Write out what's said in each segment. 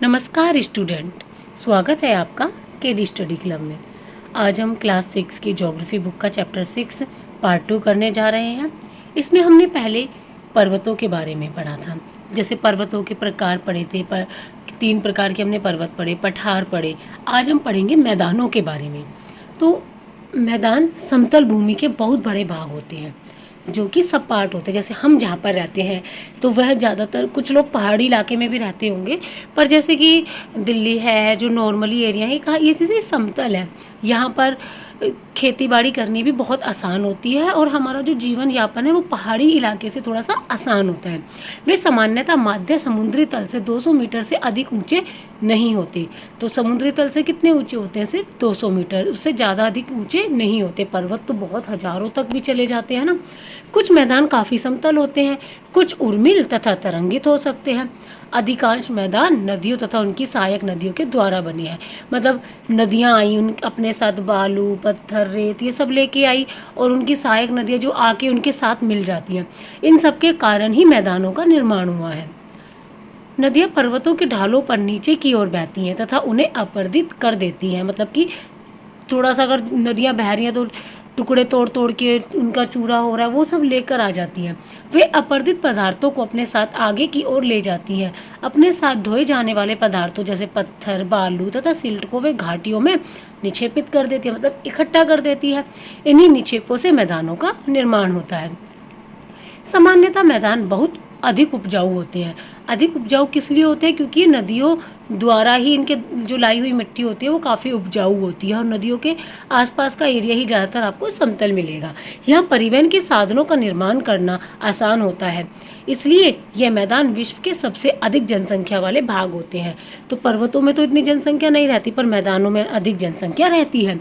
नमस्कार स्टूडेंट, स्वागत है आपका केडी स्टडी क्लब में। आज हम क्लास 6 की ज्योग्राफी बुक का चैप्टर 6 पार्ट 2 करने जा रहे हैं। इसमें हमने पहले पर्वतों के बारे में पढ़ा था। जैसे पर्वतों के प्रकार पढ़े थे, 3 प्रकार के हमने पर्वत पढ़े, पठार पढ़े। आज हम पढ़ेंगे मैदानों के बारे में। तो मैदान समतल भूमि के बहुत बड़े भाग होते हैं जो कि सपाट होते हैं। जैसे हम जहाँ पर रहते हैं तो वह ज़्यादातर, कुछ लोग पहाड़ी इलाके में भी रहते होंगे, पर जैसे कि दिल्ली है जो नॉर्मली एरिया है, कहा ये चीज़ें समतल है। यहाँ पर खेती बाड़ी करनी भी बहुत आसान होती है और हमारा जो जीवन यापन है वो पहाड़ी इलाके से थोड़ा सा आसान होता है। वे सामान्यतः माध्य समुद्री तल से 200 मीटर से अधिक ऊंचे नहीं होते। तो समुद्री तल से कितने ऊंचे होते हैं? सिर्फ 200 मीटर, उससे ज़्यादा अधिक ऊंचे नहीं होते। पर्वत तो बहुत हजारों तक भी चले जाते हैं ना। कुछ मैदान काफ़ी समतल होते हैं, कुछ उर्मिल तथा तरंगित हो सकते हैं। अधिकांश मैदान नदियों तथा उनकी सहायक नदियों के द्वारा बने हैं। मतलब नदियाँ आई, उन अपने साथ बालू, पत्थर, रेत ये सब लेके आई और उनकी सहायक नदियाँ जो आके उनके साथ मिल जाती हैं। इन सब के कारण ही मैदानों का निर्माण हुआ है। नदियाँ पर्वतों के ढालों पर नीचे की ओर बहती हैं तथा उन्हें अपर्दित कर देती हैं। मतलब कि थोड़ा सा अगर नदियाँ बह रही हैं तो टुकड़े तोड़ तोड़ के उनका चूरा हो रहा है, वो सब लेकर आ जाती हैं। वे अपर्दित पदार्थों को अपने साथ आगे की ओर ले जाती हैं। अपने साथ ढोए जाने वाले पदार्थों जैसे पत्थर, बालू तथा सिल्ट को वे घाटियों में निक्षेपित कर देती है, मतलब इकट्ठा कर देती है। इन्हीं निक्षेपों से मैदानों का निर्माण होता है। सामान्यतः मैदान बहुत अधिक उपजाऊ होते हैं। अधिक उपजाऊ किस लिए होते हैं? क्योंकि नदियों द्वारा ही इनके जो लाई हुई मिट्टी होती है वो काफ़ी उपजाऊ होती है और नदियों के आसपास का एरिया ही ज़्यादातर आपको समतल मिलेगा। यहाँ परिवहन के साधनों का निर्माण करना आसान होता है, इसलिए यह मैदान विश्व के सबसे अधिक जनसंख्या वाले भाग होते हैं। तो पर्वतों में तो इतनी जनसंख्या नहीं रहती, पर मैदानों में अधिक जनसंख्या रहती है।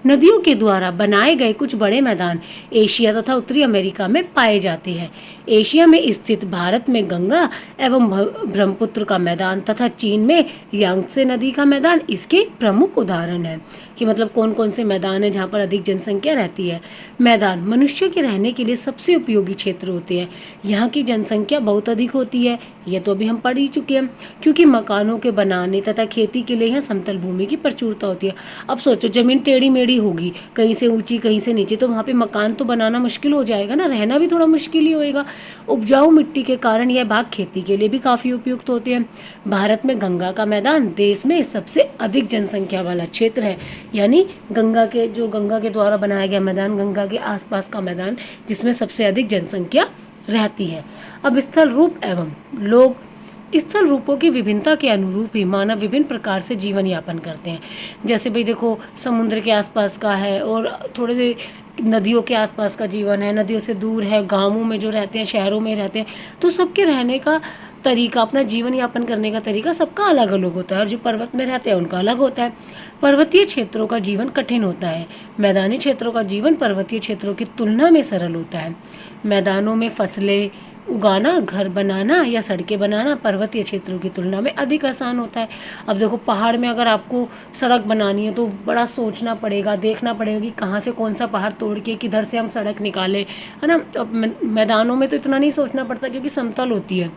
नदियों के द्वारा बनाए गए कुछ बड़े मैदान एशिया तथा उत्तरी अमेरिका में पाए जाते हैं। एशिया में स्थित भारत में गंगा एवं ब्रह्मपुत्र का मैदान तथा चीन में यांगत्से नदी का मैदान इसके प्रमुख उदाहरण है। कि मतलब कौन कौन से मैदान है जहाँ पर अधिक जनसंख्या रहती है। मैदान मनुष्य के रहने के लिए सबसे उपयोगी क्षेत्र होते हैं। यहाँ की जनसंख्या बहुत अधिक होती है, यह तो अभी हम पढ़ ही चुके हैं, क्योंकि मकानों के बनाने तथा खेती के लिए यहाँ समतल भूमि की प्रचुरता होती है। अब सोचो, जमीन टेढ़ी मेढ़ी होगी, कहीं से ऊंची कहीं से नीचे, तो वहाँ पे मकान तो बनाना मुश्किल हो जाएगा ना, रहना भी थोड़ा मुश्किल ही होएगा। उपजाऊ मिट्टी के कारण यह भाग खेती के लिए भी काफ़ी उपयुक्त होते हैं। भारत में गंगा का मैदान देश में सबसे अधिक जनसंख्या वाला क्षेत्र है। यानी गंगा के द्वारा बनाया गया मैदान, गंगा के आसपास का मैदान, जिसमें सबसे अधिक जनसंख्या रहती है। अब स्थल रूप एवं लोग। स्थल रूपों की विभिन्नता के अनुरूप ही मानव विभिन्न प्रकार से जीवन यापन करते हैं। जैसे भाई देखो, समुद्र के आसपास का है और थोड़े से नदियों के आसपास का जीवन है, नदियों से दूर है, गांवों में जो रहते हैं, शहरों में रहते हैं, तो सबके रहने का तरीका, अपना जीवन यापन करने का तरीका सबका अलग अलग होता है। और जो पर्वत में रहते हैं उनका अलग होता है। पर्वतीय क्षेत्रों का जीवन कठिन होता है। मैदानी क्षेत्रों का जीवन पर्वतीय क्षेत्रों की तुलना में सरल होता है। मैदानों में फसलें उगाना, घर बनाना या सड़कें बनाना पर्वतीय क्षेत्रों की तुलना में अधिक आसान होता है। अब देखो, पहाड़ में अगर आपको सड़क बनानी है तो बड़ा सोचना पड़ेगा, देखना पड़ेगा कि कहाँ से कौन सा पहाड़ तोड़ के किधर से हम सड़क निकालें, है ना। अब मैदानों में तो इतना नहीं सोचना पड़ता क्योंकि समतल होती है।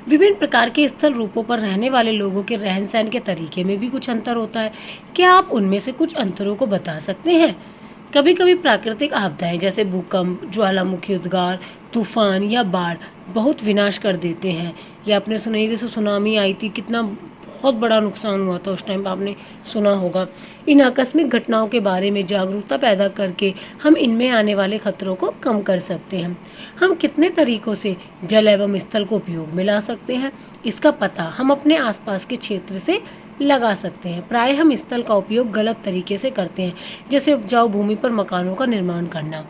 विभिन्न प्रकार के स्थल रूपों पर रहने वाले लोगों के रहन सहन के तरीके में भी कुछ अंतर होता है। क्या आप उनमें से कुछ अंतरों को बता सकते हैं? कभी कभी प्राकृतिक आपदाएं जैसे भूकंप, ज्वालामुखी उद्गार, तूफान या बाढ़ बहुत विनाश कर देते हैं। या आपने सुना, जैसे सुनामी आई थी, कितना बहुत बड़ा नुकसान हुआ था उस टाइम, आपने सुना होगा। इन आकस्मिक घटनाओं के बारे में जागरूकता पैदा करके हम इनमें आने वाले खतरों को कम कर सकते हैं। हम कितने तरीकों से जल एवं स्थल को उपयोग में ला सकते हैं, इसका पता हम अपने आसपास के क्षेत्र से लगा सकते हैं। प्राय हम स्थल का उपयोग गलत तरीके से करते हैं, जैसे उपजाऊ भूमि पर मकानों का निर्माण करना।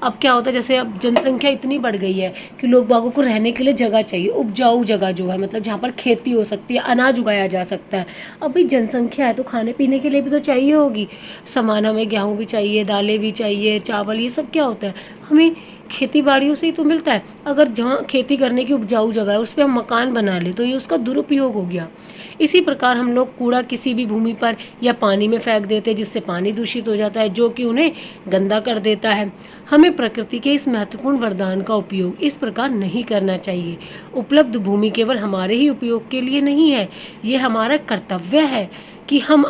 अब क्या होता है, जैसे अब जनसंख्या इतनी बढ़ गई है कि लोग बागों को रहने के लिए जगह चाहिए, उपजाऊ जगह जो है, मतलब जहाँ पर खेती हो सकती है, अनाज उगाया जा सकता है। अब भाई जनसंख्या है तो खाने पीने के लिए भी तो चाहिए होगी सामान, हमें गेहूँ भी चाहिए, दालें भी चाहिए, चावल, ये सब क्या होता है, हमें खेती बाड़ियों से ही तो मिलता है। अगर जहाँ खेती करने की उपजाऊ जगह है उस पर हम मकान बना ले तो ये उसका दुरुपयोग हो गया। इसी प्रकार हम लोग कूड़ा किसी भी भूमि पर या पानी में फेंक देते हैं, जिससे पानी दूषित हो जाता है, जो कि उन्हें गंदा कर देता है। हमें प्रकृति के इस महत्वपूर्ण वरदान का उपयोग इस प्रकार नहीं करना चाहिए। उपलब्ध भूमि केवल हमारे ही उपयोग के लिए नहीं है, ये हमारा कर्तव्य है कि हम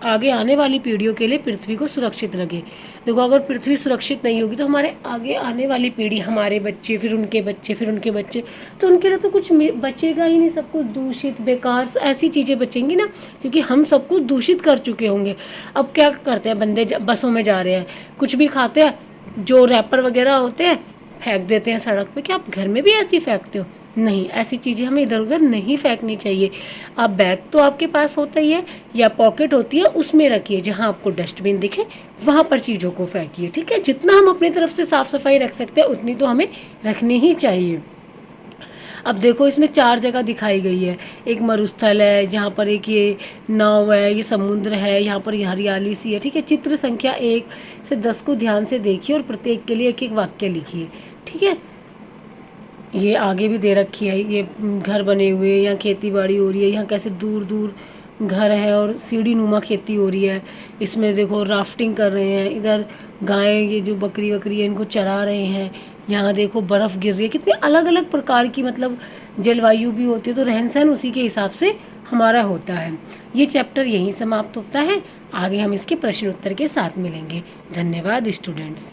आगे आने वाली पीढ़ियों के लिए पृथ्वी को सुरक्षित रखें। देखो, अगर पृथ्वी सुरक्षित नहीं होगी तो हमारे आगे आने वाली पीढ़ी, हमारे बच्चे, फिर उनके बच्चे, फिर उनके बच्चे, तो उनके लिए तो कुछ बचेगा ही नहीं। सब कुछ दूषित, बेकार ऐसी चीज़ें बचेंगी ना, क्योंकि हम सब कुछ दूषित कर चुके होंगे। अब क्या करते हैं बंदे, बसों में जा रहे हैं, कुछ भी खाते हैं, जो रैपर वगैरह होते हैं फेंक देते हैं सड़क पे। क्या आप घर में भी ऐसी फेंकते हो? नहीं, ऐसी चीज़ें हमें इधर उधर नहीं फेंकनी चाहिए। आप बैग तो आपके पास होता ही है या पॉकेट होती है, उसमें रखिए, जहाँ आपको डस्टबिन दिखे वहाँ पर चीज़ों को फेंकिए। ठीक है, जितना हम अपनी तरफ से साफ़ सफाई रख सकते हैं उतनी तो हमें रखनी ही चाहिए। अब देखो, इसमें 4 जगह दिखाई गई है। एक मरुस्थल है, जहाँ पर एक ये नाव है, ये समुद्र है, यहाँ पर हरियाली सी है। ठीक है, चित्र संख्या 1 से 10 को ध्यान से देखिए और प्रत्येक के लिए एक एक वाक्य लिखिए। ठीक है, ये आगे भी दे रखी है, ये घर बने हुए, यहाँ खेती बाड़ी हो रही है, यहाँ कैसे दूर दूर घर है और सीढ़ी नुमा खेती हो रही है। इसमें देखो राफ्टिंग कर रहे हैं, इधर गाय, ये जो बकरी वकरी है इनको चरा रहे हैं। यहाँ देखो बर्फ़ गिर रही है। कितने अलग अलग प्रकार की मतलब जलवायु भी होती है, तो रहन सहन उसी के हिसाब से हमारा होता है। ये चैप्टर यहीं समाप्त होता है। आगे हम इसके प्रश्न उत्तर के साथ मिलेंगे। धन्यवाद स्टूडेंट्स।